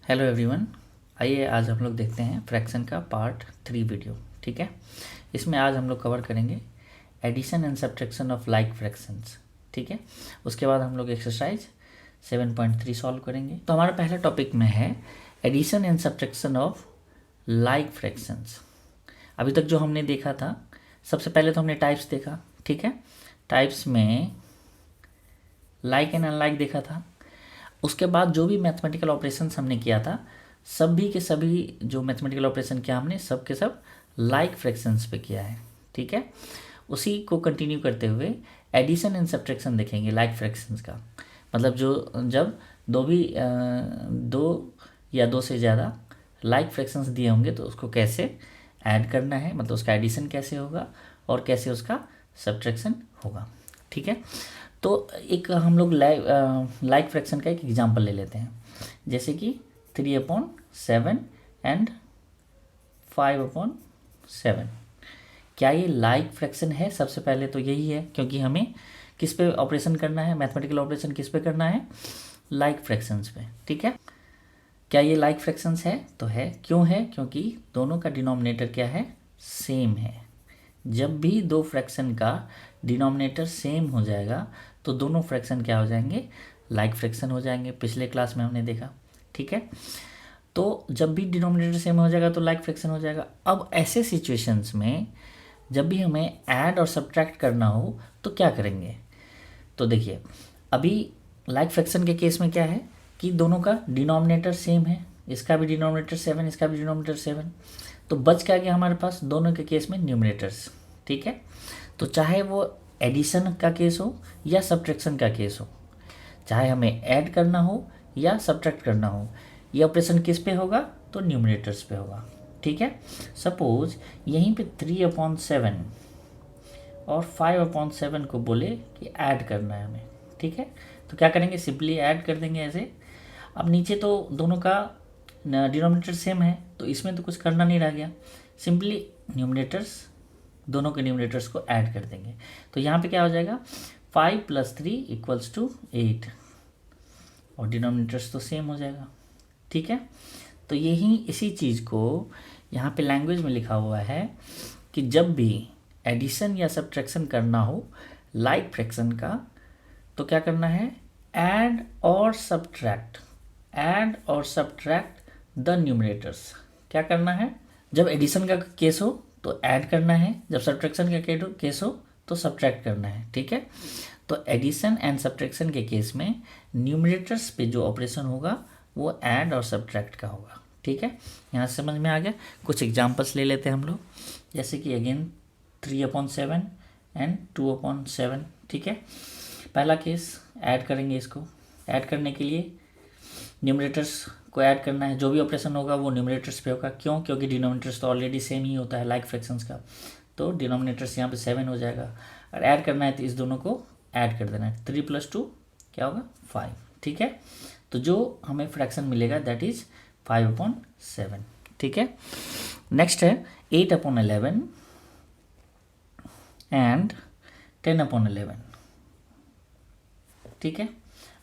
Hello everyone. आइए आज हम लोग देखते हैं फ्रैक्शन का पार्ट 3 वीडियो। ठीक है, इसमें आज हम लोग कवर करेंगे addition and subtraction of like fractions. ठीक है, उसके बाद हम लोग एक्सरसाइज 7.3 सॉल्व करेंगे। तो हमारा पहला टॉपिक में है addition and subtraction of like fractions. अभी तक जो हमने देखा था, सबसे पहले तो हमने टाइप्स देखा। ठीक है, टाइप्स में लाइक एंड अनलाइक देखा था। उसके बाद जो भी मैथमेटिकल ऑपरेशंस हमने किया था, सभी के सभी जो मैथमेटिकल ऑपरेशन किया हमने सब के सब लाइक फ्रैक्शंस पे किया है। ठीक है, उसी को कंटिन्यू करते हुए एडिशन एंड सब्ट्रैक्शन देखेंगे लाइक फ्रैक्शंस का। मतलब जब दो या दो से ज़्यादा लाइक फ्रैक्शंस दिए होंगे तो उसको कैसे ऐड करना है, मतलब उसका एडिशन कैसे होगा और कैसे उसका सब्ट्रैक्शन होगा। ठीक है, तो एक हम लोग लाइक फ्रैक्शन का एक एग्जांपल ले लेते हैं, जैसे कि 3/7 एंड 5/7। क्या ये लाइक फ्रैक्शन है? सबसे पहले तो यही है, क्योंकि हमें किस पे ऑपरेशन करना है, मैथमेटिकल ऑपरेशन किस पे करना है, लाइक फ्रैक्शंस पे। ठीक है, क्या ये लाइक फ्रैक्शंस है? तो है। क्यों है? क्योंकि दोनों का डिनोमिनेटर क्या है, सेम है। जब भी दो फ्रैक्शन का डिनोमिनेटर सेम हो जाएगा तो दोनों फ्रैक्शन क्या हो जाएंगे, लाइक फ्रैक्शन हो जाएंगे। पिछले क्लास में हमने देखा। ठीक है, तो जब भी डिनोमिनेटर सेम हो जाएगा तो लाइक फ्रैक्शन हो जाएगा। अब ऐसे सिचुएशंस में जब भी हमें ऐड और सब्ट्रैक्ट करना हो तो क्या करेंगे? तो देखिए, अभी लाइक फ्रैक्शन के केस में क्या है कि दोनों का डिनोमिनेटर सेम है। इसका भी डिनोमिनेटर 7, इसका भी डिनोमिनेटर 7। तो बच क्या गया हमारे पास दोनों के केस में न्यूमरेटर्स। ठीक है, तो चाहे वो एडिशन का केस हो या सब्ट्रैक्शन का केस हो, चाहे हमें ऐड करना हो या सब्ट्रैक्ट करना हो, ये ऑपरेशन किस पे होगा, तो न्यूमरेटर्स पे होगा। ठीक है, सपोज यहीं पे 3/7 और 5/7 को बोले कि ऐड करना है हमें। ठीक है, तो क्या करेंगे, सिंपली ऐड कर देंगे ऐसे। अब नीचे तो दोनों का डिनोमिनेटर सेम है तो इसमें तो कुछ करना नहीं रह गया, सिंपली न्यूमरेटर्स, दोनों के न्यूमरेटर्स को ऐड कर देंगे। तो यहाँ पे क्या हो जाएगा, 5 + 3 = 8 और डिनोमिनेटर्स तो सेम हो जाएगा। ठीक है, तो यही इसी चीज़ को यहाँ पे लैंग्वेज में लिखा हुआ है कि जब भी एडिशन या सब्ट्रैक्शन करना हो लाइक फ्रैक्शन का, तो क्या करना है, ऐड और सब्ट्रैक्ट द न्यूमरेटर्स। क्या करना है, जब एडिशन का केस हो तो ऐड करना है, जब सब्ट्रैक्शन का केस हो तो सब्ट्रैक्ट करना है। ठीक है, तो एडिशन एंड सब्ट्रैक्शन के केस में न्यूमरेटर्स पे जो ऑपरेशन होगा वो ऐड और सब्ट्रैक्ट का होगा। ठीक है, यहाँ से समझ में आ गया। कुछ एग्जांपल्स ले लेते हैं हम लोग, जैसे कि अगेन 3/7 एंड 2/7। ठीक है, पहला केस ऐड करेंगे। इसको ऐड करने के लिए न्यूमरेटर्स को ऐड करना है, जो भी ऑपरेशन होगा वो न्यूमरेटर्स पे होगा। क्यों? क्योंकि डिनोमिनेटर्स तो ऑलरेडी सेम ही होता है लाइक फ्रैक्शंस का, तो डिनोमिनेटर्स यहाँ पे 7 हो जाएगा। और ऐड करना है तो इस दोनों को ऐड कर देना है। 3 + 2 क्या होगा, 5। ठीक है, तो जो हमें फ्रैक्शन मिलेगा दैट इज 5/7। ठीक है, नेक्स्ट है 8/11 एंड 10/11। ठीक है,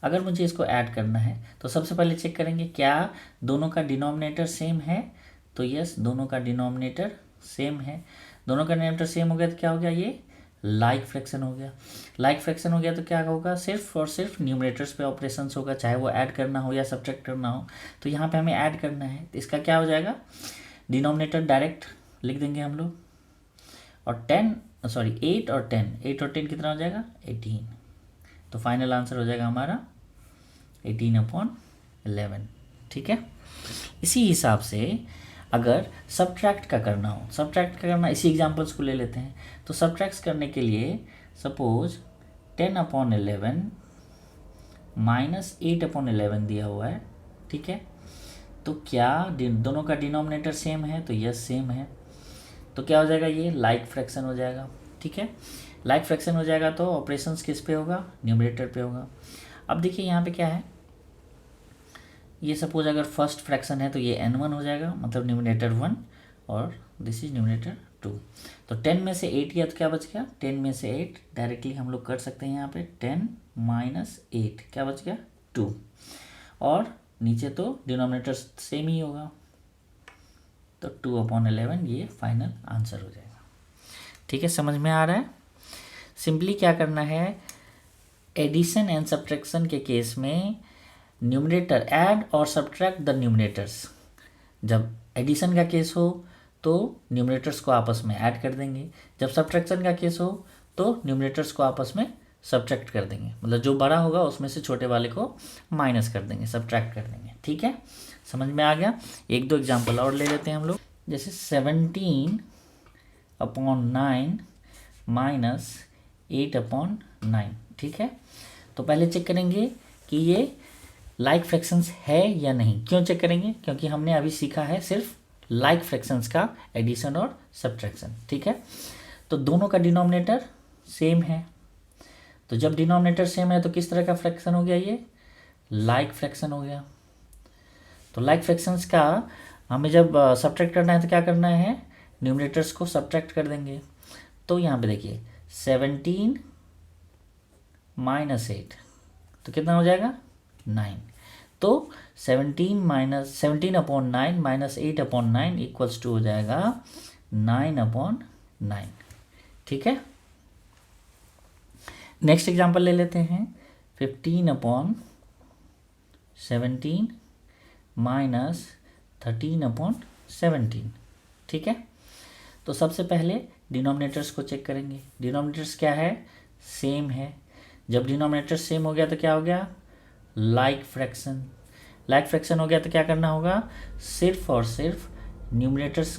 अगर मुझे इसको ऐड करना है तो सबसे पहले चेक करेंगे क्या दोनों का डिनोमिनेटर सेम है। तो यस, दोनों का डिनोमिनेटर सेम है। दोनों का डिनोमिनेटर सेम हो गया तो क्या हो गया, ये लाइक फ्रैक्शन हो गया। लाइक फ्रैक्शन हो गया तो क्या होगा, सिर्फ और सिर्फ न्यूमरेटर्स पे ऑपरेशंस होगा, चाहे वो ऐड करना हो या सब्ट्रैक्ट करना हो। तो यहाँ पे हमें ऐड करना है तो इसका क्या हो जाएगा, डिनोमिनेटर डायरेक्ट लिख देंगे हम लोग। और 8 और 10 कितना हो जाएगा, 18। तो फाइनल आंसर हो जाएगा हमारा 18/11। ठीक है, इसी हिसाब से अगर सब्ट्रैक्ट का करना, इसी एग्जांपल्स को ले लेते हैं। तो सब्ट्रैक्ट करने के लिए सपोज 10/11 - 8/11 दिया हुआ है। ठीक है, तो क्या दोनों का डिनोमिनेटर सेम है, तो यस सेम है। तो क्या हो जाएगा, ये लाइक फ्रैक्शन हो जाएगा। ठीक है, लाइक फ्रैक्शन हो जाएगा तो ऑपरेशंस किस पे होगा, न्यूमरेटर पे होगा। अब देखिए यहाँ पे क्या है, ये सपोज अगर फर्स्ट फ्रैक्शन है तो ये n1 हो जाएगा, मतलब न्यूमरेटर 1 और दिस इज न्यूमरेटर 2। तो 10 में से 8 गया तो क्या बच गया, 10 में से 8 डायरेक्टली हम लोग कर सकते हैं यहाँ पे 10 - 8 क्या बच गया, 2। और नीचे तो डिनोमिनेटर सेम ही होगा, तो 2/11 ये फाइनल आंसर हो जाएगा। ठीक है, समझ में आ रहा है। सिंपली क्या करना है, एडिशन एंड सब्ट्रैक्शन के केस में न्यूमरेटर ऐड और सब्ट्रैक्ट द न्यूमरेटर्स। जब एडिशन का केस हो तो न्यूमरेटर्स को आपस में ऐड कर देंगे, जब सब्ट्रैक्शन का केस हो तो न्यूमरेटर्स को आपस में सब्ट्रैक्ट कर देंगे, मतलब जो बड़ा होगा उसमें से छोटे वाले को माइनस कर देंगे, सब्ट्रैक्ट कर देंगे। ठीक है, समझ में आ गया। एक दो एग्जांपल और ले लेते हैं हम लोग, जैसे 17/9 माइनस 8/9। ठीक है, तो पहले चेक करेंगे कि ये लाइक फ्रैक्शंस है या नहीं। क्यों चेक करेंगे, क्योंकि हमने अभी सीखा है सिर्फ लाइक फ्रैक्शंस का एडिशन और सब्ट्रैक्शन। ठीक है, तो दोनों का डिनोमिनेटर सेम है, तो जब डिनोमिनेटर सेम है तो किस तरह का फ्रैक्शन हो गया, ये लाइक फ्रैक्शन हो गया। तो लाइक फ्रैक्शंस का हमें जब सब्ट्रैक्ट करना है तो क्या करना है, न्यूमरेटर्स को सब्ट्रैक्ट कर देंगे। तो यहाँ पे देखिए 17 - 8 तो कितना हो जाएगा 9। तो 17/9 माइनस 8/9 इक्वल्स टू हो जाएगा 9/9। ठीक है, नेक्स्ट एग्जांपल ले लेते हैं, 15/17 माइनस 13/17। ठीक है, तो सबसे पहले डिनोमिनेटर्स को चेक करेंगे। डिनोमिनेटर्स क्या है, सेम है। जब डिनोमिनेटर सेम हो गया तो क्या हो गया, लाइक फ्रैक्शन। लाइक फ्रैक्शन हो गया तो क्या करना होगा, सिर्फ और सिर्फ न्यूमरेटर्स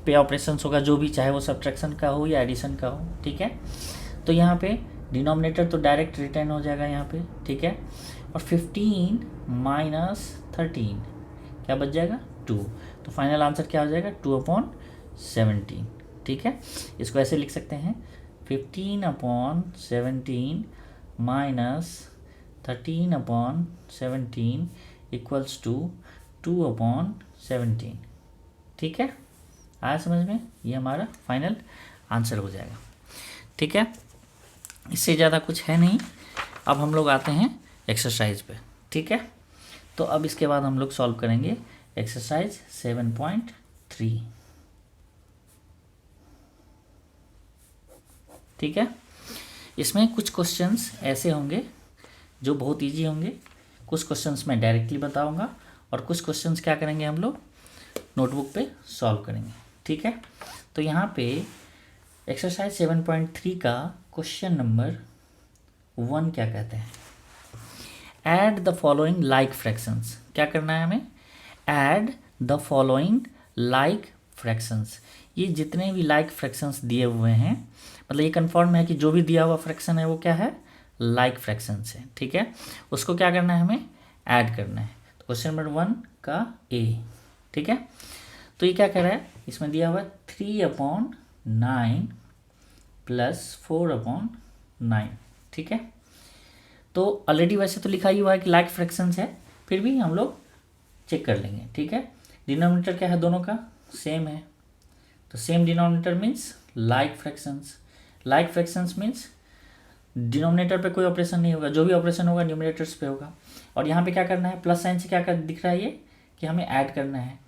पे ऑपरेशंस होगा, जो भी, चाहे वो सब्ट्रैक्शन का हो या एडिशन का हो। ठीक है, तो यहाँ पे डिनोमिनेटर तो डायरेक्ट रिटर्न हो जाएगा यहाँ पे। ठीक है, और 15 माइनस 13 क्या बच जाएगा 2। तो फाइनल आंसर क्या हो जाएगा 2/17। ठीक है, इसको ऐसे लिख सकते हैं 15/17 माइनस 13/17 इक्वल्स टू 2/17। ठीक है, आया समझ में, ये हमारा फाइनल आंसर हो जाएगा। ठीक है, इससे ज़्यादा कुछ है नहीं। अब हम लोग आते हैं एक्सरसाइज पे। ठीक है, तो अब इसके बाद हम लोग सॉल्व करेंगे एक्सरसाइज 7.3। ठीक है, इसमें कुछ क्वेश्चंस ऐसे होंगे जो बहुत इजी होंगे, कुछ क्वेश्चंस मैं डायरेक्टली बताऊंगा और कुछ क्वेश्चंस क्या करेंगे हम लोग नोटबुक पे सॉल्व करेंगे। ठीक है, तो यहाँ पे एक्सरसाइज 7.3 का क्वेश्चन नंबर 1 क्या कहते हैं, add the following like fractions. क्या करना है हमें, add the following like fractions. ये जितने भी लाइक फ्रैक्शंस दिए हुए हैं, मतलब ये कन्फर्म है कि जो भी दिया हुआ फ्रैक्शन है वो क्या है, लाइक फ्रैक्शंस है। ठीक है, उसको क्या करना है, हमें ऐड करना है। तो क्वेश्चन नंबर 1 का ए। ठीक है, तो ये क्या कह रहा है, इसमें दिया हुआ 3/9 प्लस 4/9। ठीक है, तो ऑलरेडी वैसे तो लिखा ही हुआ है कि लाइक फ्रैक्शंस है, फिर भी हम लोग चेक कर लेंगे। ठीक है, डिनोमिनेटर क्या है, दोनों का सेम है, तो same denominator means like fractions. Like fractions means denominator पे कोई ऑपरेशन नहीं होगा, जो भी ऑपरेशन होगा न्यूमरेटर्स पे होगा। और यहाँ पे क्या करना है, प्लस साइन से क्या कर दिख रहा है ये कि हमें ऐड करना है।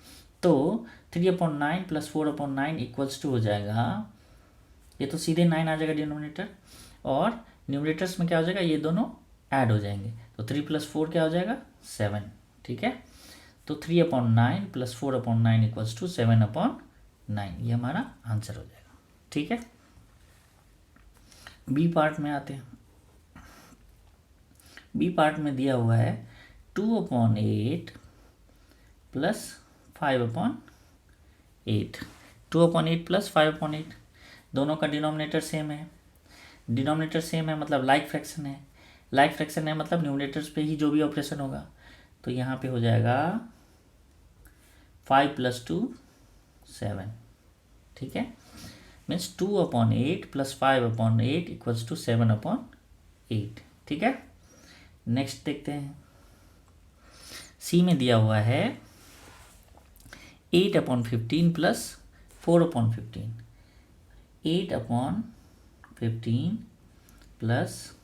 तो 3/9 प्लस 4/9 इक्वल्स टू हो जाएगा, ये तो सीधे 9 आ जाएगा डिनोमिनेटर, और न्यूमरेटर्स में क्या हो जाएगा, ये दोनों ऐड हो जाएंगे। तो 3 + 4 क्या हो जाएगा 7। ठीक है, तो 3/9 प्लस 4/9 इक्वल्स टू 7/9, ये हमारा आंसर हो जाएगा। ठीक है, बी पार्ट में आते हैं। बी पार्ट में दिया हुआ है 2/8 प्लस 5/8। 2/8 प्लस 5/8, दोनों का डिनोमिनेटर सेम है। डिनोमिनेटर सेम है मतलब लाइक फ्रैक्शन है। लाइक फ्रैक्शन है मतलब न्यूमरेटर्स पे ही जो भी ऑपरेशन होगा। तो यहाँ पे हो जाएगा 5 + 2 7। ठीक है, मीन्स 2/8 प्लस 5/8 इक्वल्स टू 7/8। ठीक है, नेक्स्ट देखते हैं, सी में दिया हुआ है 8/15 प्लस 4/15। 8/15 प्लस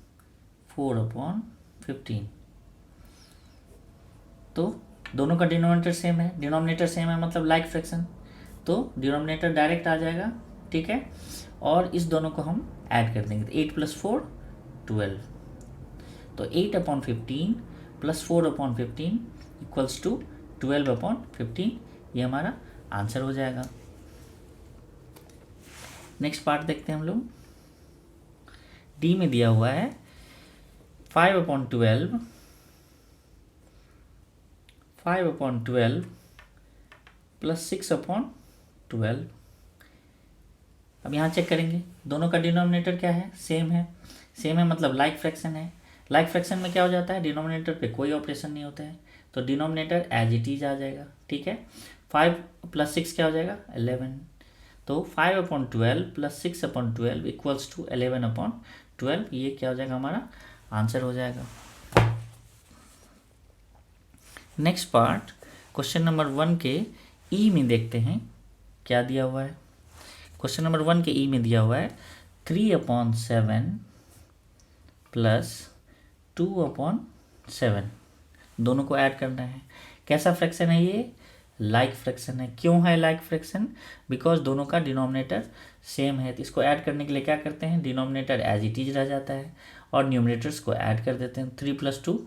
4/15, तो दोनों का डिनोमिनेटर सेम है, डिनोमिनेटर सेम है मतलब लाइक फ्रैक्शन, तो डिनोमिनेटर डायरेक्ट आ जाएगा, ठीक है। और इस दोनों को हम ऐड कर देंगे, तो 8 + 4 12, तो 8/15 + 4/15 इक्वल्स टू 12/15, ये हमारा आंसर हो जाएगा। नेक्स्ट पार्ट देखते हैं हम लोग। डी में दिया हुआ है 5/12 + 6/12। अब यहाँ चेक करेंगे, दोनों का डिनोमिनेटर क्या है, सेम है, सेम है मतलब लाइक फ्रैक्शन है। लाइक फ्रैक्शन में क्या हो जाता है, डिनोमिनेटर पे कोई ऑपरेशन नहीं होता है, तो डिनोमिनेटर एज इट इज आ जाएगा, ठीक है। 5 + 6 क्या हो जाएगा, 11, तो 5/12 + 6/12 इक्वल्स टू 11/12, ये क्या हो जाएगा, हमारा आंसर हो जाएगा। नेक्स्ट पार्ट क्वेश्चन नंबर 1 के ई में देखते हैं क्या दिया हुआ है। क्वेश्चन नंबर 1 के ई में दिया हुआ है 3/7 + 2/7, दोनों को ऐड करना है। कैसा फ्रैक्शन है ये, लाइक फ्रैक्शन है। क्यों है लाइक फ्रैक्शन, बिकॉज दोनों का डिनोमिनेटर सेम है, तो इसको ऐड करने के लिए क्या करते हैं, डिनोमिनेटर एज इट इज रह जाता है और न्यूमिनेटर्स को ऐड कर देते हैं। 3 + 2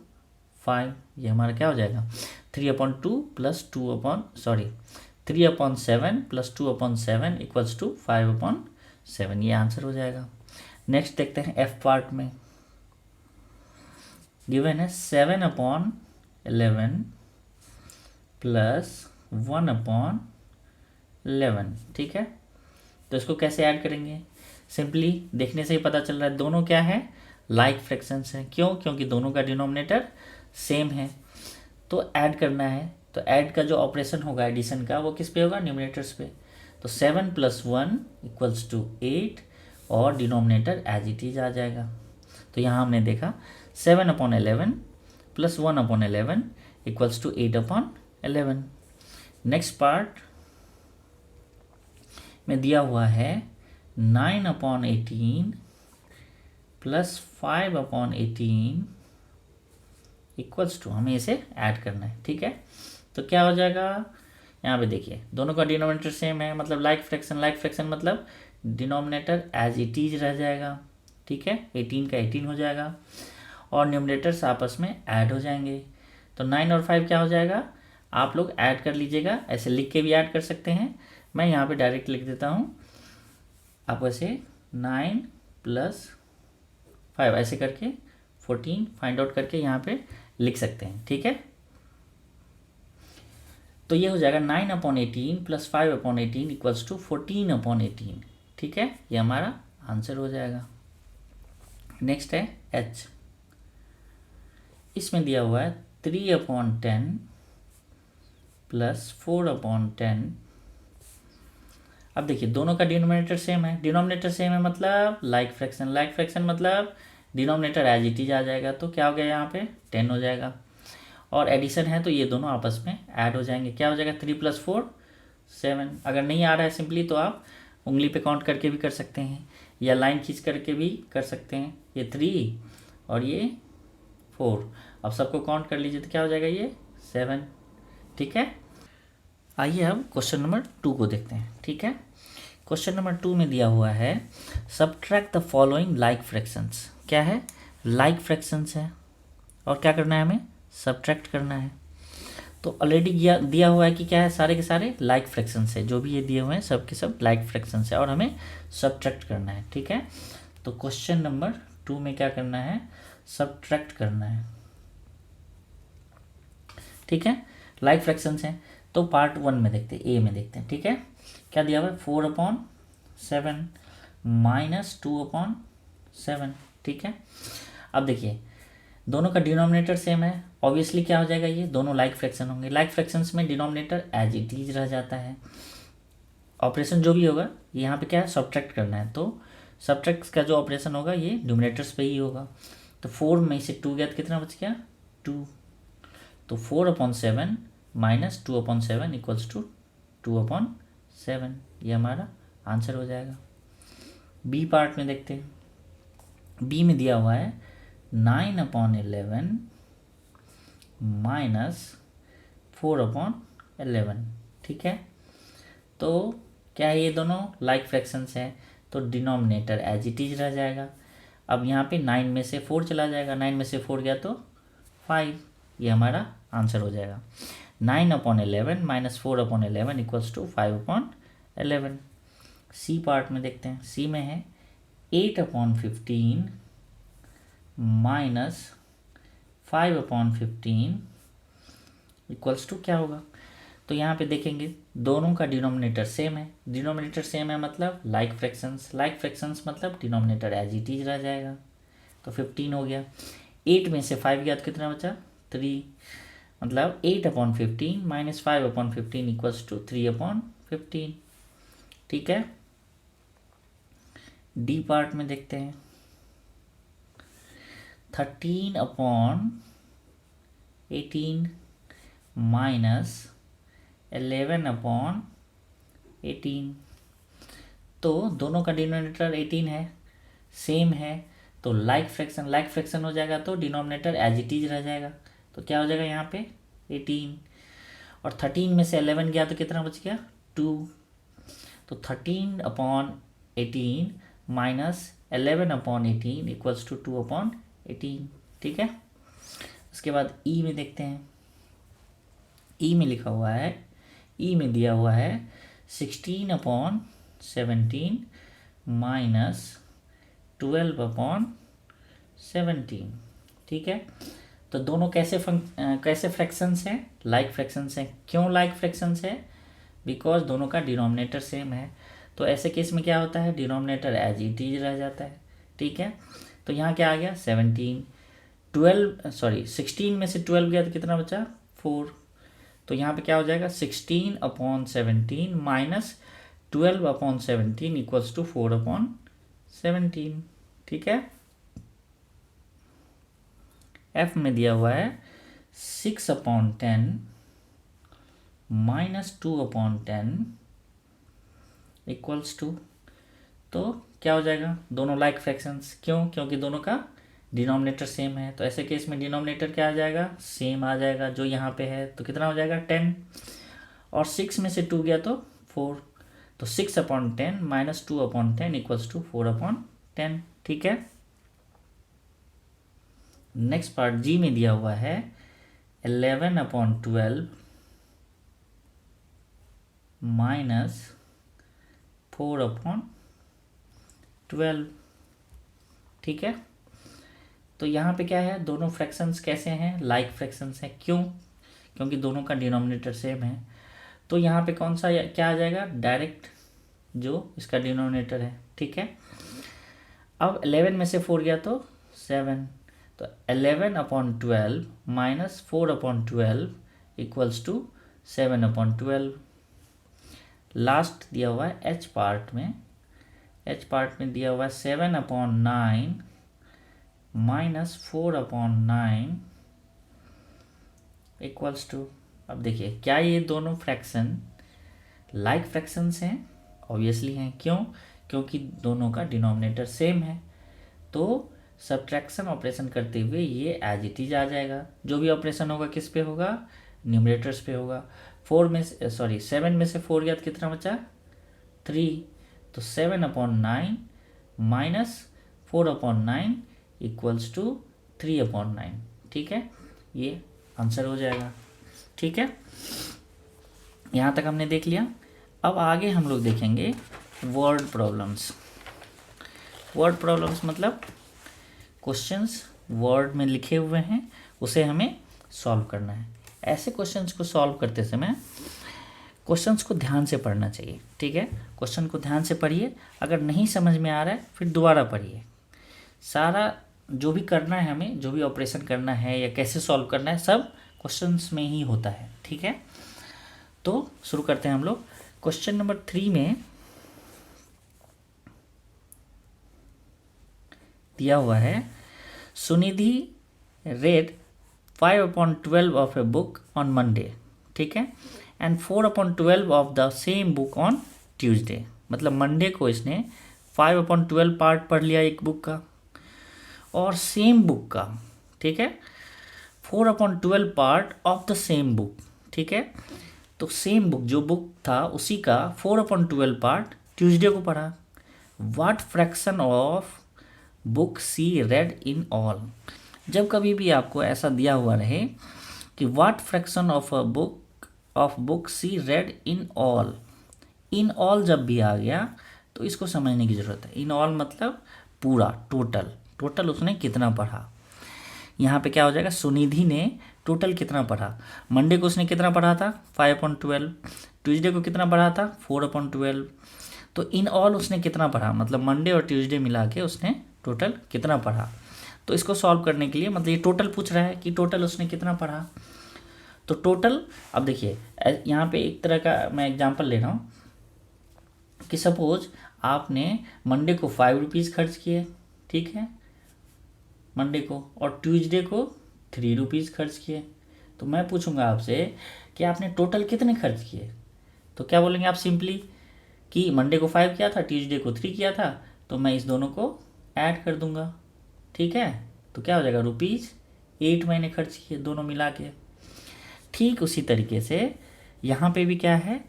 5, ये हमारा क्या हो जाएगा, 3/7 + 2/7 इक्वल्स टू 5/7, ये आंसर हो जाएगा। नेक्स्ट देखते हैं एफ पार्ट में, गिवन है 7/11 + 1/11, ठीक है। तो इसको कैसे ऐड करेंगे, सिंपली देखने से ही पता चल रहा है दोनों क्या है, लाइक फ्रैक्शंस हैं। क्यों, क्योंकि दोनों का डिनोमिनेटर सेम है, तो ऐड करना है। तो ऐड का जो ऑपरेशन होगा एडिशन का, वो किस पे होगा, न्यूमिनेटर्स पे। तो 7 + 1 इक्वल्स टू 8 और डिनोमिनेटर एज इट इज आ जाएगा। तो यहाँ हमने देखा 7/11 + 1/11 इक्वल्स टू 8/11। नेक्स्ट पार्ट में दिया हुआ है 9/18 + 5/18 इक्वल्स टू, हमें इसे ऐड करना है, ठीक है। तो क्या हो जाएगा, यहाँ पे देखिए दोनों का डिनोमिनेटर सेम है मतलब लाइक फ्रैक्शन, लाइक फ्रैक्शन मतलब डिनोमिनेटर एज इट इज रह जाएगा, ठीक है। 18 का 18 हो जाएगा और न्यूमिनेटर्स आपस में ऐड हो जाएंगे। तो 9 और 5 क्या हो जाएगा, आप लोग ऐड कर लीजिएगा, ऐसे लिख के भी ऐड कर सकते हैं, मैं यहाँ पे डायरेक्ट लिख देता हूँ। आप वैसे 9 + 5 ऐसे करके 14 फाइंड आउट करके यहाँ पे लिख सकते हैं, ठीक है। तो ये हो जाएगा 9/18 + 5/18 इक्वल्स टू 14/18, ठीक है, ये हमारा आंसर हो जाएगा। नेक्स्ट है एच, इसमें दिया हुआ है 3/10 + 4/10। अब देखिए दोनों का डिनोमिनेटर सेम है, डिनोमिनेटर सेम है मतलब लाइक फ्रैक्शन, लाइक फ्रैक्शन मतलब डिनोमिनेटर एज इट इज आ जाएगा, तो क्या हो गया यहाँ पे 10 हो जाएगा। और एडिशन है तो ये दोनों आपस में ऐड हो जाएंगे, क्या हो जाएगा 3 + 4 7। अगर नहीं आ रहा है सिंपली तो आप उंगली पे काउंट करके भी कर सकते हैं या लाइन खींच करके भी कर सकते हैं। ये 3 और ये 4, अब सबको काउंट कर लीजिए तो क्या हो जाएगा ये 7, ठीक है। आइए अब क्वेश्चन नंबर 2 को देखते हैं, ठीक है। क्वेश्चन नंबर 2 में दिया हुआ है subtract the following like fractions, क्या है, लाइक फ्रैक्शंस है और क्या करना है, हमें सब्ट्रैक्ट करना है। तो ऑलरेडी दिया हुआ है कि क्या है, सारे के सारे लाइक फ्रैक्शंस है, जो भी ये दिए हुए हैं सब के सब लाइक फ्रैक्शंस है और हमें सब्ट्रैक्ट करना है, ठीक है। तो क्वेश्चन नंबर 2 में क्या करना है, सब्ट्रैक्ट करना है, ठीक है। लाइक फ्रैक्शंस हैं तो पार्ट 1 में देखते हैं, ए में देखते हैं, ठीक है। क्या दिया हुआ है 4/7 - 2/7, ठीक है। अब देखिए दोनों का डिनोमिनेटर सेम है, ऑब्वियसली क्या हो जाएगा, ये दोनों लाइक फ्रैक्शन होंगे। लाइक फ्रैक्शंस में डिनोमिनेटर एज इट इज रह जाता है, ऑपरेशन जो भी होगा यहाँ पे क्या है, सब्ट्रैक्ट करना है, तो सब्ट्रैक्ट का जो ऑपरेशन होगा ये न्यूमिनेटर्स पे ही होगा। तो 4 में से 2 गया तो कितना बच गया 2, तो 4/7 - 2/7 इक्वल्स टू 2/7, ये हमारा आंसर हो जाएगा। बी पार्ट में देखते हैं, बी में दिया हुआ है 9/11 - 4/11, ठीक है। तो क्या है, ये दोनों लाइक फ्रैक्शंस हैं, तो डिनोमिनेटर एज इट इज रह जाएगा। अब यहाँ पे 9 में से 4 चला जाएगा, 9 में से 4 गया तो 5, ये हमारा आंसर हो जाएगा। 9/11 - 4/11 = 5/11। सी पार्ट में देखते हैं, सी में है 8/15 - 5/15 = क्या होगा। तो यहाँ पे देखेंगे दोनों का डिनोमिनेटर सेम है, डिनोमिनेटर सेम है मतलब लाइक फ्रैक्शंस मतलब डिनोमिनेटर एज इट इज रह जाएगा। तो 15 हो गया, 8 में से 5 गया तो कितना बचा 3, मतलब 8/15 - 5/15 = 3/15, ठीक है। डी पार्ट में देखते हैं 13/18 - 11/18, तो दोनों का डिनोमिनेटर 18 है, सेम है, तो लाइक फ्रैक्शन हो जाएगा, तो डिनोमिनेटर एज इट इज रह जाएगा। तो क्या हो जाएगा यहाँ पे 18, और 13 में से 11 गया तो कितना बच गया 2, तो 13/18 - 11/18 = 2/18, ठीक है। उसके बाद ई में देखते हैं, ई में लिखा हुआ है, ई में दिया हुआ है 16/17 - 12/17, ठीक है। तो दोनों कैसे फ्रैक्शंस हैं, लाइक फ्रैक्शंस हैं। क्यों लाइक फ्रैक्शंस है, बिकॉज दोनों का डिनोमिनेटर सेम है। तो ऐसे केस में क्या होता है, डिनोमिनेटर एज इट इज रह जाता है, ठीक है। तो यहाँ क्या आ गया 16 में से 12 गया तो कितना बचा 4, तो यहाँ पे क्या हो जाएगा 16/17 - 12/17 = 4/17, ठीक है। एफ में दिया हुआ है 6/10 - 2/10 = तो क्या हो जाएगा, दोनों लाइक फ्रैक्शंस। क्यों, क्योंकि दोनों का डिनोमिनेटर सेम है। तो ऐसे केस में डिनोमिनेटर क्या आ जाएगा, सेम आ जाएगा, जो यहाँ पे है। तो कितना हो जाएगा 10, और 6 में से 2 गया तो 4, तो 6/10 - 2/10 = 4/10, ठीक है। नेक्स्ट पार्ट जी में दिया हुआ है 11/12 - 4/12, ठीक है। तो यहाँ पे क्या है, दोनों फ्रैक्शंस कैसे हैं, लाइक फ्रैक्शंस हैं। क्यों, क्योंकि दोनों का डिनोमिनेटर सेम है। तो यहाँ पे कौन सा क्या आ जाएगा, डायरेक्ट जो इसका डिनोमिनेटर है, ठीक है। अब 11 में से 4 गया तो 7, तो 11/12 - 4/12 = 7/12। लास्ट दिया हुआ है एच पार्ट में, एच पार्ट में दिया हुआ है 7/9 - 4/9 = अब देखिए क्या ये दोनों फ्रैक्शन लाइक फ्रैक्शंस हैं, ऑब्वियसली हैं। क्यों, क्योंकि दोनों का डिनोमिनेटर सेम है। तो सब्ट्रैक्शन ऑपरेशन करते हुए ये एज इट इज आ जाएगा। जो भी ऑपरेशन होगा किस पे होगा, न्यूमरेटर्स पे होगा। 7 में से 4 गया तो कितना बचा 3, तो 7/9 - 4/9 = 3/9, ठीक है। ये आंसर हो जाएगा, ठीक है। यहाँ तक हमने देख लिया। अब आगे हम लोग देखेंगे वर्ड प्रॉब्लम्स। वर्ड प्रॉब्लम्स मतलब क्वेश्चंस वर्ड में लिखे हुए हैं, उसे हमें सॉल्व करना है। ऐसे क्वेश्चंस को सॉल्व करते समय क्वेश्चंस को ध्यान से पढ़ना चाहिए, ठीक है। क्वेश्चन को ध्यान से पढ़िए, अगर नहीं समझ में आ रहा है फिर दोबारा पढ़िए। सारा जो भी करना है हमें, जो भी ऑपरेशन करना है या कैसे सॉल्व करना है, सब क्वेश्चंस में ही होता है, ठीक है। तो शुरू करते हैं हम लोग। क्वेश्चन नंबर 3 में दिया हुआ है Sunidhi read 5/12 of a book on Monday, ठीक है, and 4/12 of the same book on Tuesday. मतलब मंडे को इसने 5/12 पार्ट पढ़ लिया एक बुक का, और सेम बुक का, ठीक है, 4/12 part of the same book, ठीक है। तो सेम बुक, जो बुक था उसी का 4/12 पार्ट ट्यूसडे को पढ़ा। What fraction of book she read in all. जब कभी भी आपको ऐसा दिया हुआ रहे कि what fraction of book she read in all, in all जब भी आ गया तो इसको समझने की ज़रूरत है। इन ऑल मतलब पूरा, टोटल उसने कितना पढ़ा। यहाँ पे क्या हो जाएगा, सुनिधि ने टोटल कितना पढ़ा। मंडे को उसने कितना पढ़ा था 5/12, ट्यूसडे को कितना पढ़ा था 4/12। तो इन ऑल उसने कितना पढ़ा, मतलब मंडे और ट्यूसडे मिला के उसने टोटल कितना पढ़ा। तो इसको सॉल्व करने के लिए, मतलब ये टोटल पूछ रहा है कि टोटल उसने कितना पढ़ा। तो टोटल, अब देखिए यहाँ पे एक तरह का मैं एग्जांपल ले रहा हूँ कि सपोज आपने मंडे को 5 रुपीज़ खर्च किए, ठीक है, मंडे को, और ट्यूसडे को 3 रुपीज़ खर्च किए। तो मैं पूछूंगा आपसे कि आपने टोटल कितने खर्च किए। तो क्या बोलेंगे आप सिंपली कि मंडे को 5 किया था, ट्यूसडे को 3 किया था, तो मैं इस दोनों को ऐड कर दूंगा, ठीक है। तो क्या हो जाएगा, ₹8 मैंने खर्च किए दोनों मिला के। ठीक उसी तरीके से यहाँ पे भी क्या है,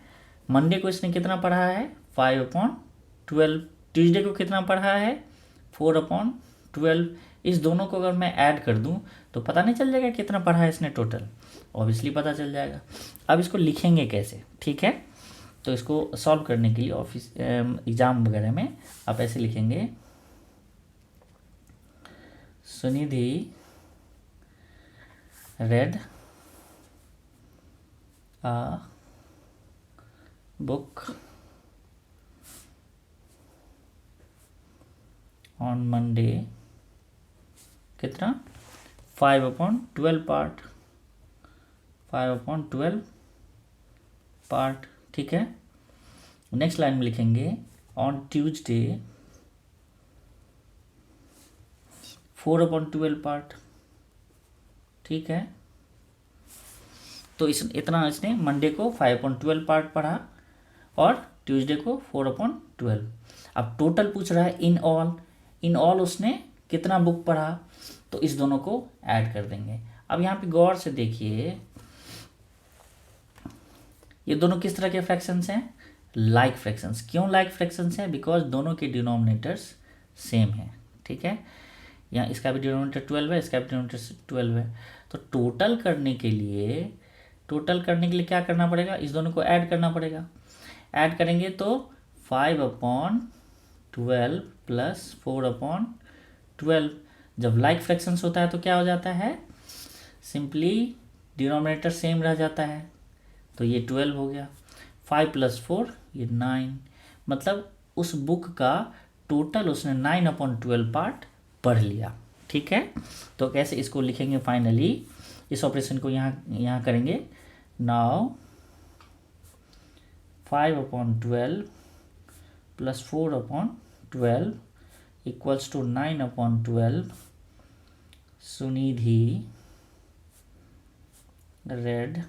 मंडे को इसने कितना पढ़ा है 5/12, ट्यूसडे को कितना पढ़ा है 4/12। इस दोनों को अगर मैं ऐड कर दूं तो पता नहीं चल जाएगा कितना पढ़ा है इसने टोटल, ऑब्वियसली पता चल जाएगा। अब इसको लिखेंगे कैसे, ठीक है। तो इसको सॉल्व करने के लिए ऑफिस एग्ज़ाम वगैरह में आप ऐसे लिखेंगे, Sunidhi red a book on Monday, कितना 5/12 पार्ट, 5/12 पार्ट, ठीक है। नेक्स्ट लाइन में लिखेंगे ऑन ट्यूसडे 4/12 पार्ट, ठीक है। तो इतना इसने मंडे को 5/12 पार्ट पढ़ा और ट्यूसडे को 4/12। अब टोटल पूछ रहा है इन ऑल उसने कितना बुक पढ़ा, तो इस दोनों को ऐड कर देंगे। अब यहाँ पे गौर से देखिए, ये दोनों किस तरह के फ्रैक्शंस हैं, लाइक फ्रैक्शंस। क्यों लाइक फ्रैक्शंस हैं, बिकॉज दोनों के डिनोमिनेटर्स सेम हैं, ठीक है। यहाँ इसका भी डिनोमिनेटर 12 है, इसका भी डिनोमिनेटर 12 है। तो टोटल करने के लिए क्या करना पड़ेगा, इस दोनों को ऐड करना पड़ेगा। ऐड करेंगे तो 5/12 प्लस 4/12। जब लाइक फ्रैक्शंस होता है तो क्या हो जाता है, सिंपली डिनोमिनेटर सेम रह जाता है। तो ये 12 हो गया, 5 + 4 ये 9, मतलब उस बुक का टोटल उसने 9/12 पार्ट पढ़ लिया, ठीक है। तो कैसे इसको लिखेंगे फाइनली, इस ऑपरेशन को यहाँ करेंगे। Now 5/12 plus 4/12 equals to 9/12। Sunidhi read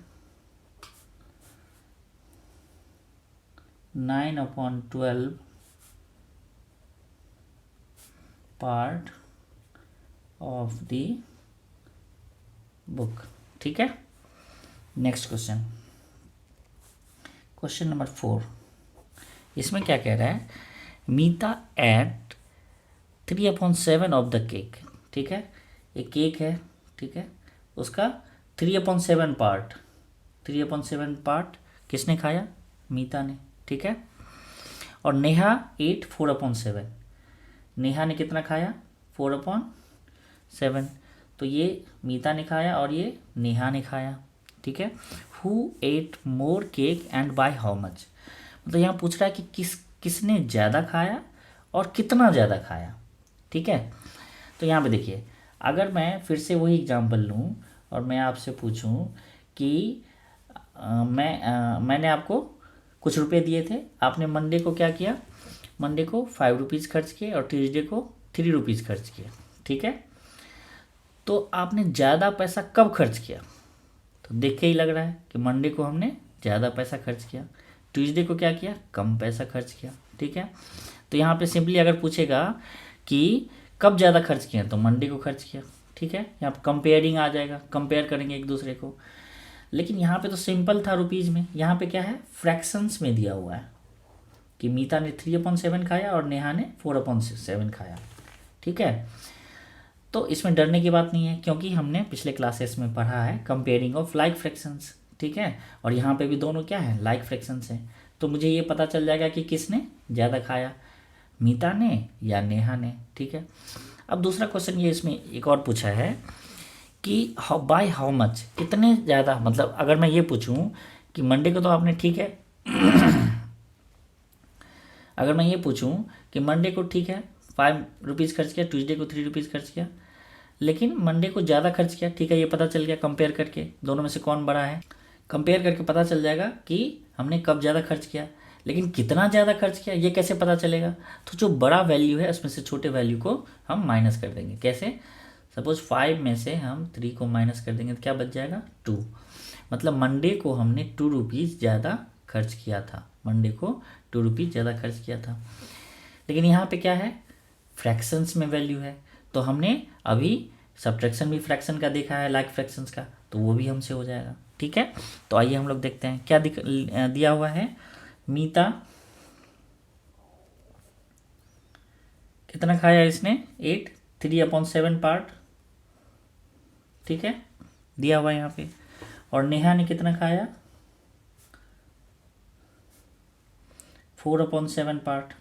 9/12 part of the book, ठीक है। Next question number 4। इसमें क्या कह रहा है, Meeta ate 3/7 of the cake, ठीक है। एक केक है, ठीक है, उसका 3/7 पार्ट किसने खाया, मीता ने, ठीक है। और नेहा एट 4/7, नेहा ने कितना खाया 4/7। तो ये मीता ने खाया और ये नेहा ने खाया, ठीक है। Who ate more cake and by how much, मतलब यहाँ पूछ रहा है कि किसने ज़्यादा खाया और कितना ज़्यादा खाया, ठीक है। तो यहाँ पे देखिए, अगर मैं फिर से वही एग्जांपल लूँ और मैं आपसे पूछूं कि मैंने आपको कुछ रुपए दिए थे, आपने मंडे को क्या किया, मंडे को 5 रुपीज़ खर्च किए और ट्यूसडे को 3 रुपीज़ खर्च किए, ठीक है। तो आपने ज़्यादा पैसा कब खर्च किया, तो देख के ही लग रहा है कि मंडे को हमने ज़्यादा पैसा खर्च किया, ट्यूसडे को क्या किया, कम पैसा खर्च किया, ठीक है। तो यहाँ पे सिंपली अगर पूछेगा कि कब ज़्यादा खर्च किया, तो मंडे को खर्च किया, ठीक है। यहाँ पर कंपेयरिंग आ जाएगा, कंपेयर करेंगे एक दूसरे को। लेकिन यहाँ पे तो सिंपल था रुपीज़ में, यहाँ पे क्या है फ्रैक्शंस में दिया हुआ है कि मीता ने 3/7 खाया और नेहा ने 4/7 खाया। ठीक है, तो इसमें डरने की बात नहीं है क्योंकि हमने पिछले क्लासेस में पढ़ा है कंपेयरिंग ऑफ लाइक फ्रैक्शंस। ठीक है, और यहाँ पे भी दोनों क्या है लाइक फ्रैक्शंस हैं, तो मुझे ये पता चल जाएगा कि किसने ज़्यादा खाया, मीता ने या नेहा ने। ठीक है, अब दूसरा क्वेश्चन ये इसमें एक और पूछा है कि बाय हाउ मच, कितने ज़्यादा, मतलब अगर मैं ये पूछूं कि मंडे को तो आपने, ठीक है अगर मैं ये पूछूं कि मंडे को ठीक है 5 रुपीज़ खर्च किया, ट्यूसडे को 3 रुपीज़ खर्च किया, लेकिन मंडे को ज़्यादा खर्च किया, ठीक है ये पता चल गया कंपेयर करके दोनों में से कौन बड़ा है, कंपेयर करके पता चल जाएगा कि हमने कब ज़्यादा खर्च किया, लेकिन कितना ज़्यादा खर्च किया ये कैसे पता चलेगा। तो जो बड़ा वैल्यू है उसमें से छोटे वैल्यू को हम माइनस कर देंगे। कैसे, सपोज 5 में से हम 3 को माइनस कर देंगे तो क्या बच जाएगा 2, मतलब मंडे को हमने 2 रुपीज़ ज़्यादा खर्च किया था, मंडे को 2 रुपीज़ ज़्यादा खर्च किया था। लेकिन यहाँ पे क्या है फ्रैक्शंस में वैल्यू है, तो हमने अभी सब्ट्रैक्शन भी फ्रैक्शन का देखा है लाइक फ्रैक्शंस का, तो वो भी हमसे हो जाएगा। ठीक है, तो आइए हम लोग देखते हैं क्या दिया हुआ है। मीता कितना खाया इसने 8, 3/7 पार्ट, ठीक है दिया हुआ है यहाँ पे। और नेहा ने कितना खाया 4/7 पार्ट।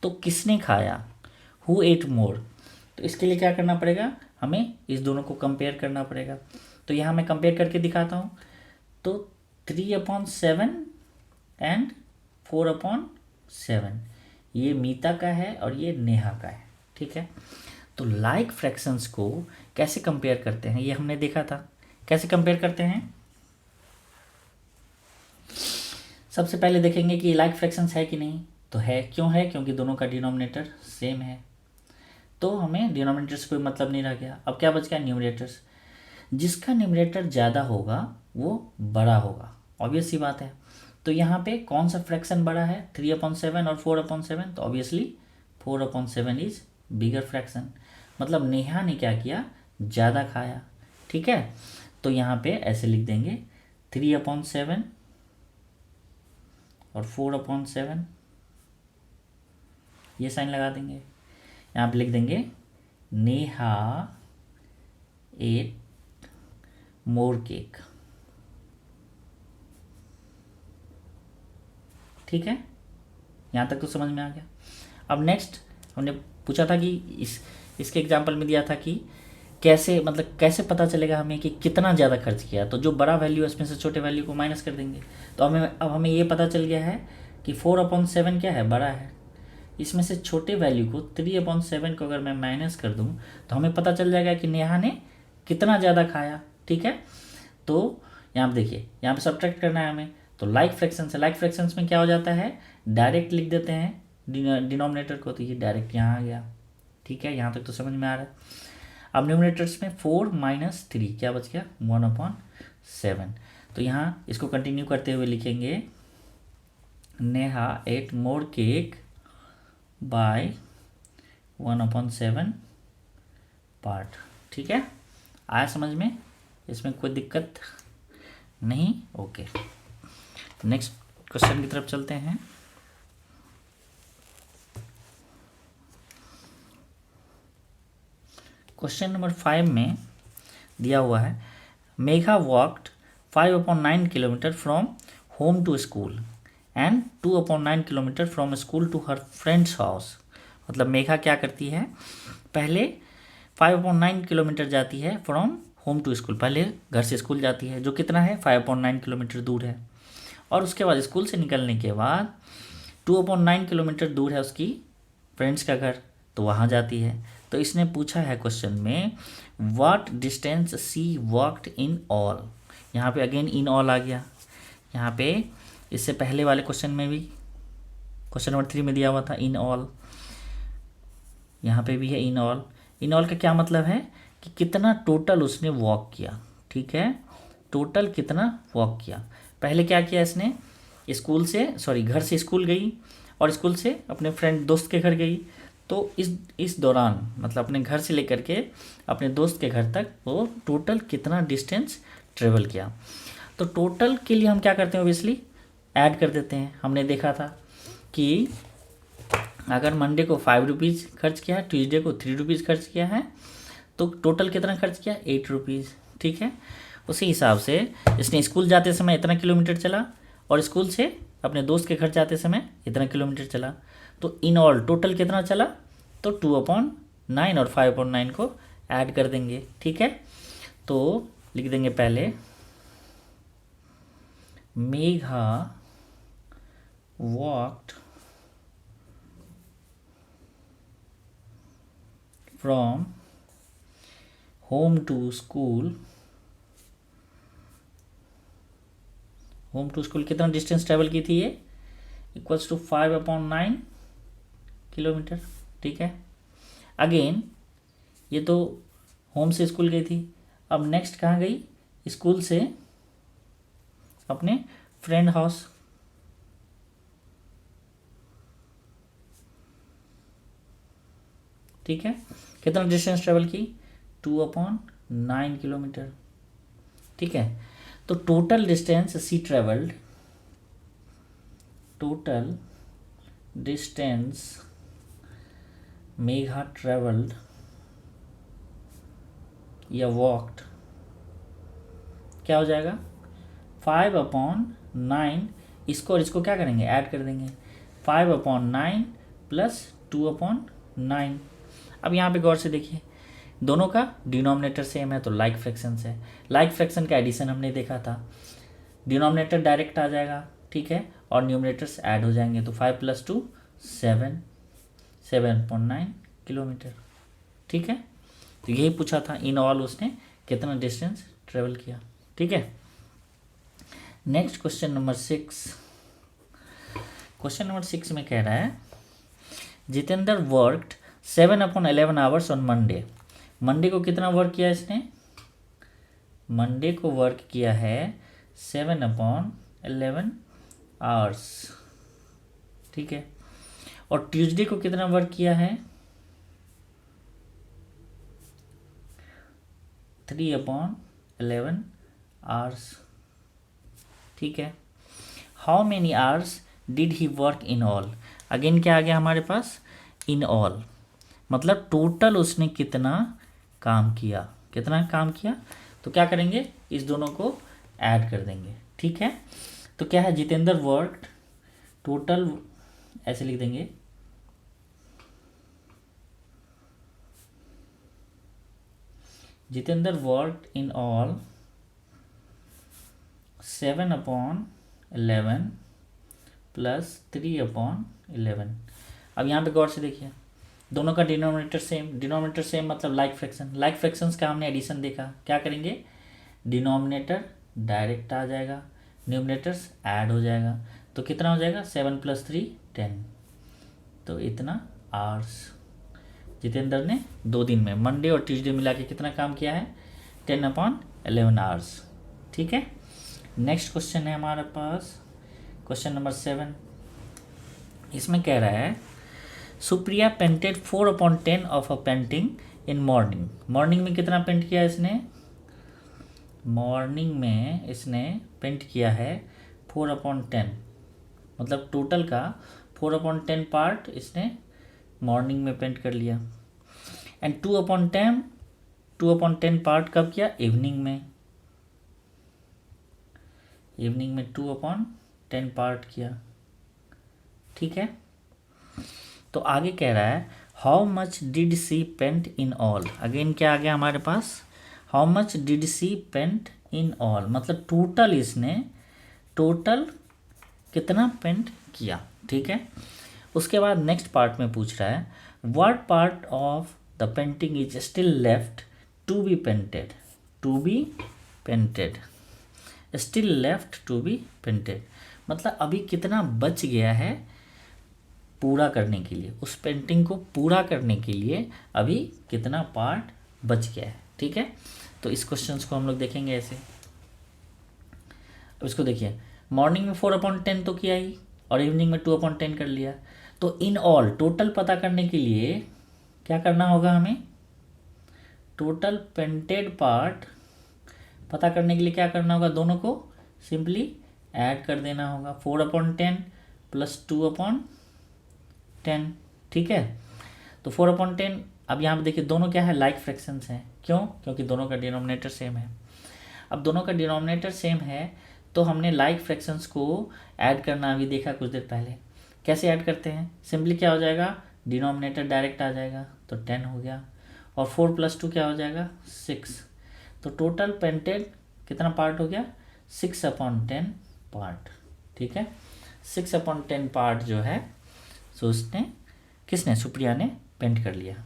तो किसने खाया, हु एट मोर, तो इसके लिए क्या करना पड़ेगा, हमें इस दोनों को कंपेयर करना पड़ेगा। तो यहाँ मैं कंपेयर करके दिखाता हूँ। तो 3/7 एंड 4/7 ये मीता का है और ये नेहा का है। ठीक है, तो लाइक फ्रैक्शंस को कैसे कंपेयर करते हैं ये हमने देखा था। कैसे कंपेयर करते हैं, सबसे पहले देखेंगे कि लाइक फ्रैक्शंस है कि नहीं, तो है। क्यों है, क्योंकि दोनों का डिनोमिनेटर सेम है, तो हमें डिनोमिनेटर से कोई मतलब नहीं रह गया। अब क्या बच गया न्यूमरेटर्स, जिसका न्यूमरेटर ज़्यादा होगा वो बड़ा होगा, ऑब्वियस सी बात है। तो यहाँ पे कौन सा फ्रैक्शन बड़ा है 3/7 और 4/7, तो ऑब्वियसली 4/7 इज बिगर फ्रैक्शन, मतलब नेहा ने क्या किया ज़्यादा खाया। ठीक है, तो यहाँ पे ऐसे लिख देंगे 3/7 और 4/7, ये साइन लगा देंगे। यहाँ पे लिख देंगे नेहा एट मोर केक। ठीक है, यहाँ तक तो समझ में आ गया। अब नेक्स्ट हमने पूछा था कि इसके एग्जाम्पल में दिया था कि कैसे, मतलब कैसे पता चलेगा हमें कि कितना ज़्यादा खर्च किया, तो जो बड़ा वैल्यू है उसमें से छोटे वैल्यू को माइनस कर देंगे। तो हमें ये पता चल गया है कि 4/7 क्या है बड़ा है, इसमें से छोटे वैल्यू को 3/7 को अगर मैं माइनस कर दूं तो हमें पता चल जाएगा कि नेहा ने कितना ज़्यादा खाया। ठीक है, तो यहाँ पे देखिए, यहाँ पे सब्ट्रैक्ट करना है हमें, तो लाइक फ्रैक्शंस है, लाइक फ्रैक्शंस में क्या हो जाता है डायरेक्ट लिख देते हैं डिनोमिनेटर को, तो ये डायरेक्ट यहाँ आ गया। ठीक है, यहाँ तक तो समझ में आ रहा है। अब न्यूमरेटर्स में 4 - 3 क्या बच गया 1/7, तो यहाँ इसको कंटिन्यू करते हुए लिखेंगे Neha ate more cake by 1/7 part. ठीक है, आया समझ में, इसमें कोई दिक्कत नहीं। ओके, नेक्स्ट क्वेश्चन की तरफ चलते हैं। क्वेश्चन नंबर 5 में दिया हुआ है Megha walked 5/9 kilometre from home to school and 2/9 kilometre from school to her friend's house. मतलब मेघा क्या करती है, पहले 5/9 किलोमीटर जाती है फ्रॉम होम टू स्कूल, पहले घर से स्कूल जाती है जो कितना है 5/9 किलोमीटर दूर है, और उसके बाद स्कूल से निकलने के बाद 2/9 किलोमीटर दूर है उसकी फ्रेंड्स का घर, तो वहाँ जाती है। तो इसने पूछा है क्वेश्चन में what distance she walked in all, यहाँ पे अगेन इन ऑल आ गया। यहाँ पे इससे पहले वाले क्वेश्चन में भी क्वेश्चन नंबर 3 में दिया हुआ था इन ऑल, यहाँ पे भी है इन ऑल। इन ऑल का क्या मतलब है कि कितना टोटल उसने वॉक किया। ठीक है, टोटल कितना वॉक किया। पहले क्या किया इसने, स्कूल से घर से स्कूल गई और स्कूल से अपने फ्रेंड दोस्त के घर गई, तो इस दौरान मतलब अपने घर से लेकर के अपने दोस्त के घर तक वो टोटल कितना डिस्टेंस ट्रेवल किया। तो टोटल के लिए हम क्या करते हैं, ओबियसली ऐड कर देते हैं। हमने देखा था कि अगर मंडे को 5 रुपीज़ खर्च किया है, ट्यूसडे को 3 रुपीज़ खर्च किया है, तो टोटल कितना खर्च किया, 8 रुपीज़। ठीक है, उसी हिसाब से इसने स्कूल जाते समय इतना किलोमीटर चला और स्कूल से अपने दोस्त के घर जाते समय इतना किलोमीटर चला। तो इन ऑल टोटल कितना चला, तो 2/9 और 5/9 को ऐड कर देंगे। ठीक है, तो लिख देंगे पहले Megha walked from home to school. Home to school कितना डिस्टेंस ट्रेवल की थी ये, इक्वल्स टू 5/9 किलोमीटर। ठीक है, अगेन ये तो होम से स्कूल गई थी, अब नेक्स्ट कहाँ गई, स्कूल से अपने फ्रेंड हाउस। ठीक है, कितना डिस्टेंस ट्रेवल की, 2/9 किलोमीटर। ठीक है, तो total distance she travelled, total distance Megha travelled या वॉक्ड क्या हो जाएगा, 5/9। इसको और इसको क्या करेंगे, ऐड कर देंगे, 5/9 प्लस 2/9। अब यहाँ पे गौर से देखिए, दोनों का डिनोमिनेटर सेम है तो लाइक फ्रैक्शन है। लाइक फ्रैक्शन का एडिशन हमने देखा था, डिनोमिनेटर डायरेक्ट आ जाएगा। ठीक है, और न्यूमिनेटर्स ऐड हो जाएंगे, तो 5 + 2 7, 7/9 किलोमीटर। ठीक है, तो यही पूछा था, इन ऑल उसने कितना डिस्टेंस ट्रेवल किया। ठीक है, next question number 6। Question number 6 में कह रहा है Jitendra worked 7/11 hours on Monday. Monday को कितना वर्क किया इसने, मंडे को वर्क किया है 7/11 आवर्स। ठीक है, और ट्यूसडे को कितना वर्क किया है, 3/11 आवर्स। ठीक है, how many hours did he work in all. Again क्या आ गया हमारे पास, इन ऑल, मतलब टोटल उसने कितना काम किया, कितना काम किया। तो क्या करेंगे, इस दोनों को ऐड कर देंगे। ठीक है, तो क्या है, जितेंद्र वर्कड टोटल, ऐसे लिख देंगे, Jitendra worked in all 7/11 plus 3/11। अब यहाँ पे गौर से देखिए, दोनों का डिनोमिनेटर सेम, डिनोमिनेटर सेम मतलब लाइक फ्रैक्शन। लाइक फ्रैक्शंस का हमने एडिशन देखा, क्या करेंगे, डिनोमिनेटर डायरेक्ट आ जाएगा, न्यूमिनेटर्स ऐड हो जाएगा, तो कितना हो जाएगा, 7 + 3 10। तो इतना आवर्स जितेंद्र ने 2 दिन में, मंडे और ट्यूसडे मिला के कितना काम किया है, 10/11 आवर्स। ठीक है, नेक्स्ट क्वेश्चन है हमारे पास क्वेश्चन नंबर 7। इसमें कह रहा है Supriya painted 4/10 of a painting in morning. Morning में कितना पेंट किया इसने, मॉर्निंग में इसने पेंट किया है 4/10, मतलब टोटल का 4/10 पार्ट इसने मॉर्निंग में पेंट कर लिया। एंड 2/10 पार्ट कब किया, इवनिंग में, इवनिंग में 2/10 पार्ट किया। ठीक है, तो आगे कह रहा है how much did she paint in all. Again क्या आ गया हमारे पास, how much did she paint in all, मतलब टोटल इसने टोटल कितना पेंट किया। ठीक है, उसके बाद नेक्स्ट पार्ट में पूछ रहा है what part of the painting is still left to be painted, to be painted, still left to be painted, मतलब अभी कितना बच गया है पूरा करने के लिए, उस पेंटिंग को पूरा करने के लिए अभी कितना पार्ट बच गया है। ठीक है, तो इस क्वेश्चन को हम लोग देखेंगे ऐसे। अब इसको देखिए, मॉर्निंग में 4/10 तो किया ही और इवनिंग में 2/10 कर लिया, तो इन ऑल टोटल पता करने के लिए क्या करना होगा हमें, टोटल पेंटेड पार्ट पता करने के लिए क्या करना होगा, दोनों को सिंपली ऐड कर देना होगा, 4/10 + 2/10। ठीक है, तो 4/10, अब यहाँ पे देखिए दोनों क्या है, लाइक फ्रैक्शंस हैं। क्यों? क्योंकि दोनों का डिनोमिनेटर सेम है। अब दोनों का डिनोमिनेटर सेम है तो हमने लाइक फ्रैक्शंस को ऐड करना अभी देखा कुछ देर पहले। कैसे ऐड करते हैं, सिंपली क्या हो जाएगा, डिनोमिनेटर डायरेक्ट आ जाएगा तो 10 हो गया, और 4 + 2 क्या हो जाएगा, 6। तो टोटल पेंटेड कितना पार्ट हो गया, 6/10 पार्ट। ठीक है, 6/10 पार्ट जो है सो उसने किसने, सुप्रिया ने पेंट कर लिया।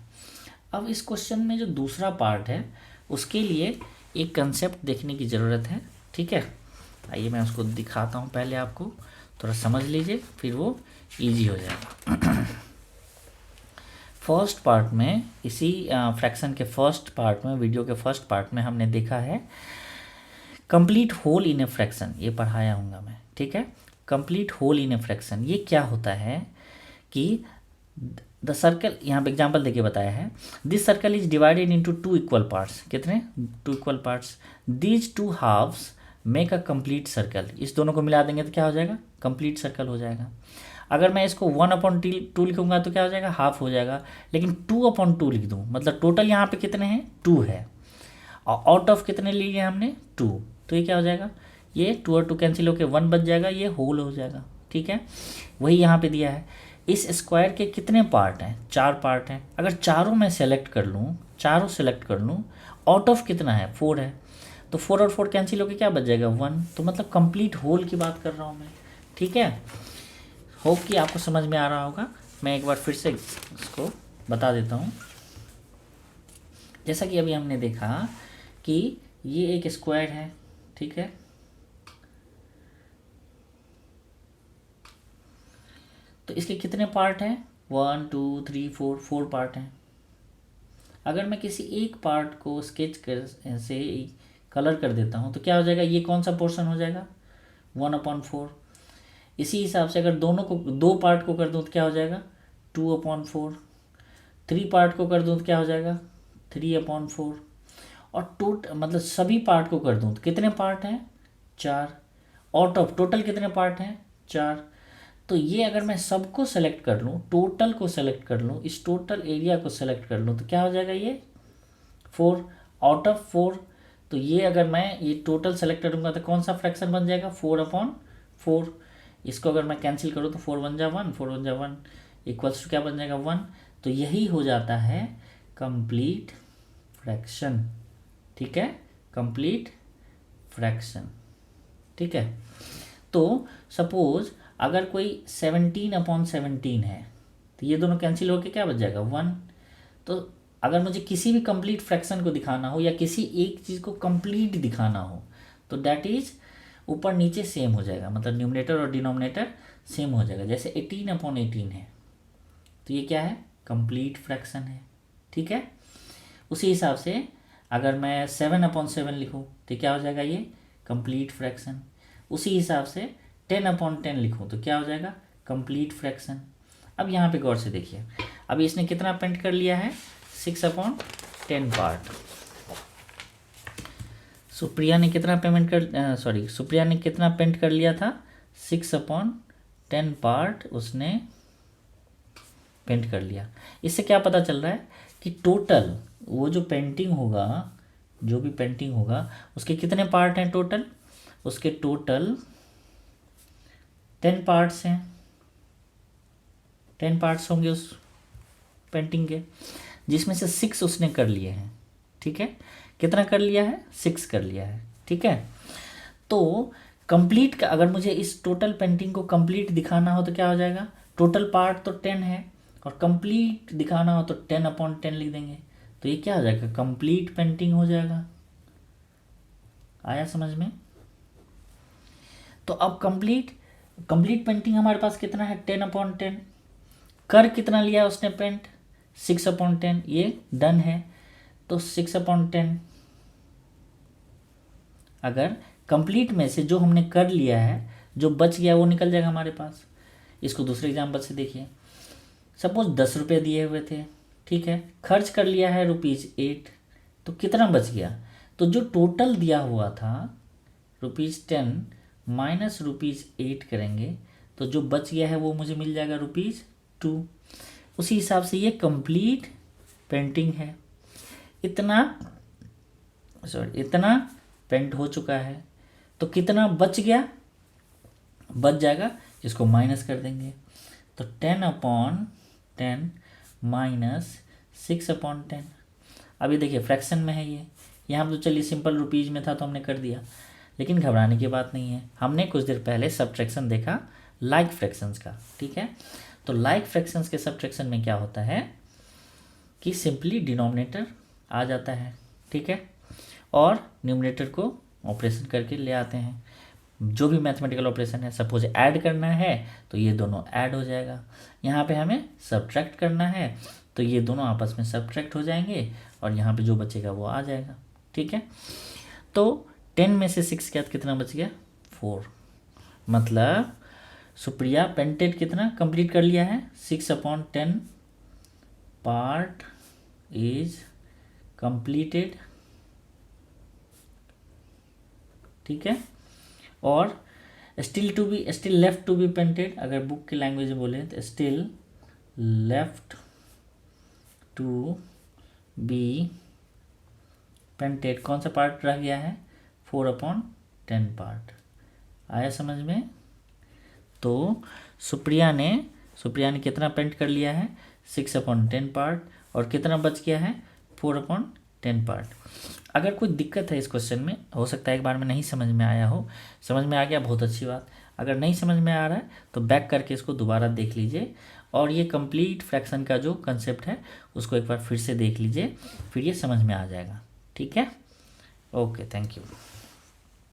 अब इस क्वेश्चन में जो दूसरा पार्ट है उसके लिए एक कंसेप्ट देखने की ज़रूरत है। ठीक है, आइए मैं उसको दिखाता हूँ, पहले आपको थोड़ा समझ लीजिए फिर वो इजी हो जाएगा। फर्स्ट पार्ट में, इसी फ्रैक्शन के फर्स्ट पार्ट में, वीडियो के फर्स्ट पार्ट में हमने देखा है complete whole in a fraction, ये पढ़ाया हूँगा मैं। ठीक है, complete whole in a fraction ये क्या होता है कि द सर्कल, यहाँ पे एग्जाम्पल देके बताया है, this circle is divided into 2 equal parts. कितने, 2 equal parts. These 2 halves make a complete circle. इस दोनों को मिला देंगे तो क्या हो जाएगा, कंप्लीट सर्कल हो जाएगा। अगर मैं इसको 1/2 लिखूंगा तो क्या हो जाएगा, हाफ हो जाएगा। लेकिन 2/2 लिख दूँ, मतलब टोटल यहाँ पे कितने हैं, 2 है, और आउट ऑफ कितने लिए हमने, 2, तो ये क्या हो जाएगा, ये 2 और 2 कैंसिल होकर 1 बच जाएगा, ये होल हो जाएगा। ठीक है, वही यहाँ पे दिया है। इस स्क्वायर के कितने पार्ट हैं, 4 पार्ट हैं। अगर चारों मैं सेलेक्ट कर लूँ, चारों सेलेक्ट कर लूँ, आउट ऑफ कितना है, 4 है, तो 4 और 4 कैंसिल होकर क्या बच जाएगा, 1। तो मतलब कंप्लीट होल की बात कर रहा हूँ मैं। ठीक है, होप कि आपको समझ में आ रहा होगा। मैं एक बार फिर से इसको बता देता हूँ। जैसा कि अभी हमने देखा कि ये एक स्क्वायर है। ठीक है, तो इसके कितने पार्ट हैं, 1 2 3 4 पार्ट हैं। अगर मैं किसी एक पार्ट को स्केच कर से कलर कर देता हूँ तो क्या हो जाएगा, ये कौन सा पोर्शन हो जाएगा, 1/4। इसी हिसाब से अगर दोनों को, 2 पार्ट को कर दूँ तो क्या हो जाएगा, 2/4। 3 पार्ट को कर दूँ तो क्या हो जाएगा, 3/4। और मतलब सभी पार्ट को कर दूँ तो कितने पार्ट हैं, 4। आउट ऑफ टोटल कितने पार्ट हैं, 4। तो ये अगर मैं सबको सेलेक्ट कर लूँ, टोटल को सेलेक्ट कर लूँ, इस टोटल एरिया को सेलेक्ट कर लूँ तो क्या हो जाएगा, ये 4 आउट ऑफ 4। तो ये अगर मैं ये टोटल सेलेक्ट करूँगा तो कौन सा फ्रैक्शन बन जाएगा, 4/4। इसको अगर मैं कैंसिल करूँ तो 4 1 जा 1, 4 1 जा 1, इक्वल्स टू क्या बन जाएगा, 1। तो यही हो जाता है कंप्लीट फ्रैक्शन। ठीक है, कंप्लीट फ्रैक्शन। ठीक है, तो सपोज अगर कोई 17/17 है तो ये दोनों कैंसिल होकर क्या बच जाएगा, 1। तो अगर मुझे किसी भी कंप्लीट फ्रैक्शन को दिखाना हो या किसी एक चीज़ को कंप्लीट दिखाना हो तो डैट इज ऊपर नीचे सेम हो जाएगा, मतलब न्यूमरेटर और डिनोमिनेटर सेम हो जाएगा। जैसे 18/18 है तो ये क्या है, कंप्लीट फ्रैक्शन है। ठीक है, उसी हिसाब से अगर मैं 7/7 लिखूँ तो क्या हो जाएगा, ये कंप्लीट फ्रैक्शन। उसी हिसाब से 10/10 लिखूँ तो क्या हो जाएगा, कंप्लीट फ्रैक्शन। अब यहाँ पे गौर से देखिए, अभी इसने कितना पेंट कर लिया है, 6/10 पार्ट। सुप्रिया ने कितना सुप्रिया ने कितना पेंट कर लिया था, 6/10 पार्ट उसने पेंट कर लिया। इससे क्या पता चल रहा है कि टोटल वो जो पेंटिंग होगा, जो भी पेंटिंग होगा उसके कितने पार्ट हैं टोटल, उसके टोटल 10 पार्ट्स हैं, 10 पार्ट्स होंगे उस पेंटिंग के, जिसमें से 6 उसने कर लिए हैं। ठीक है, कितना कर लिया है, 6 कर लिया है। ठीक है, तो कंप्लीट का अगर मुझे इस टोटल पेंटिंग को कंप्लीट दिखाना हो तो क्या हो जाएगा, टोटल पार्ट तो 10 है और कंप्लीट दिखाना हो तो 10/10 लिख देंगे, तो ये क्या हो जाएगा, कंप्लीट पेंटिंग हो जाएगा। आया समझ में? तो अब कंप्लीट पेंटिंग हमारे पास कितना है, 10/10। कर कितना लिया उसने पेंट, 6/10, ये डन है। तो 6/10 अगर कंप्लीट में से जो हमने कर लिया है, जो बच गया वो निकल जाएगा हमारे पास। इसको दूसरे एग्जांपल से देखिए, सपोज 10 रुपये दिए हुए थे, ठीक है, खर्च कर लिया है ₹8, तो कितना बच गया? तो जो टोटल दिया हुआ था ₹10 माइनस ₹8 करेंगे तो जो बच गया है वो मुझे मिल जाएगा ₹2। उसी हिसाब से ये कंप्लीट पेंटिंग है। इतना पेंट हो चुका है, तो कितना बच गया? बच जाएगा, इसको माइनस कर देंगे, तो 10/10 माइनस 6/10। अभी देखिए फ्रैक्शन में है ये, यहाँ तो चलिए सिंपल रुपीज़ में था तो हमने कर दिया, लेकिन घबराने की बात नहीं है। हमने कुछ देर पहले सब्ट्रैक्शन देखा लाइक फ्रैक्शंस का, ठीक है। तो लाइक फ्रैक्शंस के सब्ट्रैक्शन में क्या होता है कि सिंपली डिनोमिनेटर आ जाता है, ठीक है, और न्यूमरेटर को ऑपरेशन करके ले आते हैं। जो भी मैथमेटिकल ऑपरेशन है, सपोज ऐड करना है तो ये दोनों ऐड हो जाएगा, यहाँ पे हमें सब्ट्रैक्ट करना है तो ये दोनों आपस में सब्ट्रैक्ट हो जाएंगे और यहाँ पे जो बचेगा वो आ जाएगा, ठीक है। तो 10 में से 6 क्या, कितना बच गया? 4। मतलब सुप्रिया पेंटेड कितना कंप्लीट कर लिया है? 6/10 पार्ट इज कंप्लीटेड, ठीक है। और still left to be painted, अगर बुक की लैंग्वेज में बोले तो still left to be painted, कौन सा पार्ट रह गया है? 4/10 पार्ट। आया समझ में? तो सुप्रिया ने कितना पेंट कर लिया है? 6/10 पार्ट, और कितना बच गया है? 4/10 पार्ट। अगर कोई दिक्कत है इस क्वेश्चन में, हो सकता है एक बार में नहीं समझ में आया हो, समझ में आ गया बहुत अच्छी बात, अगर नहीं समझ में आ रहा है तो बैक करके इसको दोबारा देख लीजिए और ये कंप्लीट फ्रैक्शन का जो कंसेप्ट है उसको एक बार फिर से देख लीजिए, फिर ये समझ में आ जाएगा, ठीक है। Okay, thank you.